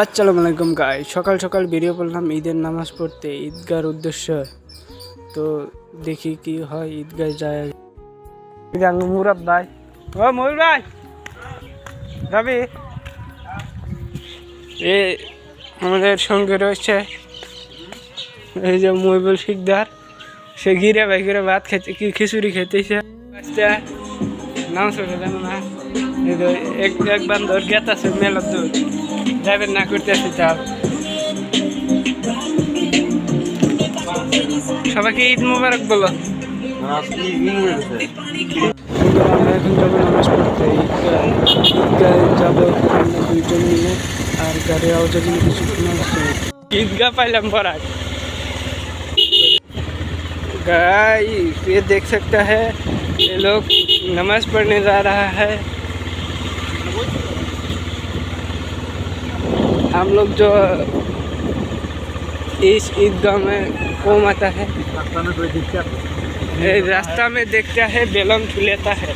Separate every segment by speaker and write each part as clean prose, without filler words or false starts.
Speaker 1: আসসালামু আলাইকুম গাই, সকাল সকাল বেরিয়ে পড়লাম ঈদের নামাজ পড়তে ঈদগার উদ্দেশ্যে। তো দেখি কি হয়, ঈদগায় যায়। মুরাদ ভাই, ও ময়ূর ভাই, রবি, এ আমাদের সঙ্গে রয়েছে এই যে মহিবুল শিকদার। সে ঘিরে ভাই ঘিরে ভাত খেতে, কি খিচুড়ি খেতেছে। নামাজ পড়ে জানো না, এক বান্ধব গেত আছে মেলার দূর যাবেন না করতেছি। চাল সবাইকে ঈদ মোবারক বলো। আমরা এখন যাবো নামাজ পড়তে, ঈদগায় যাবো দুইজন মিলে। আর গাড়ির আওয়াজের জন্য কিছু ঈদগাহ পাইলাম পড়ায়। गाइस ये देख सकता है, ये लोग नमाज पढ़ने जा रहा है। हम लोग जो इस ईदगाह में कौम आता है, रास्ता में देखता है बेलम लेता है।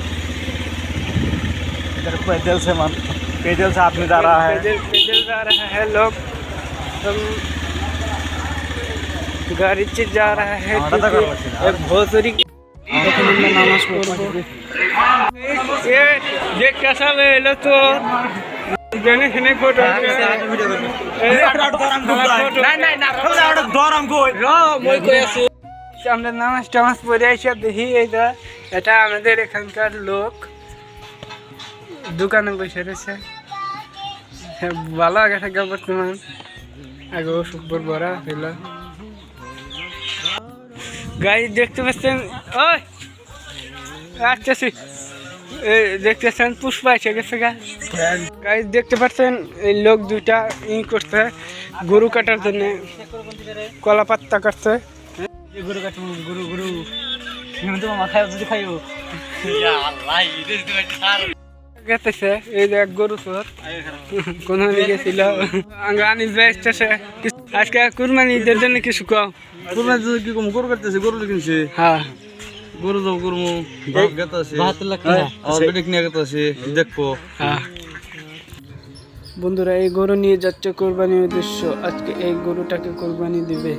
Speaker 2: पैदल से आदमी जा रहा है,
Speaker 1: पैदल जा रहा है लोग। हम गाड़ी से जा रहा है भोसरी। नामाज पढ़बो, ये देख कैसा ले तो जने खने फोटो আমরা নামাজ টামাজ পড়ে এসে দেখি এটা আমাদের এখানকার লোক দোকানে বসে রয়েছে। ভালো আগে থাকে বর্তমান, আগে শুক্র বড়া হইল। গাড়ি দেখতে পাচ্ছেন, ওই আসতেছি, দেখতেছেন পুষ্পা এসে গেছে। গাড়ি দেখতে পাচ্ছেন এই লোক দুইটা করছে গরু কাটার জন্য, কলা পাত্তা কাটছে।
Speaker 2: গরু কাটবো, গরু গরু মাথায় যদি খাইও
Speaker 1: গেতেছে। এই যে এক গরু চোর কোন গেছিল আনিস ভাই এসেছে। আজকে কুরবানি ঈদের জন্য কিছু কম।
Speaker 2: কুরবানি কি কম গরু কাটতেছে, গরু কিনছে।
Speaker 1: হ্যাঁ
Speaker 2: গরু যাও করবো, বাপ গেতাছে, আমার বেটিক নিয়ে গেতাছে, দেখবো।
Speaker 1: হ্যাঁ বন্ধুরা, এই গরু নিয়ে যাচ্ছে কোরবানির উদ্দেশ্য। আজকে এই গরুটাকে কোরবানি দিবে।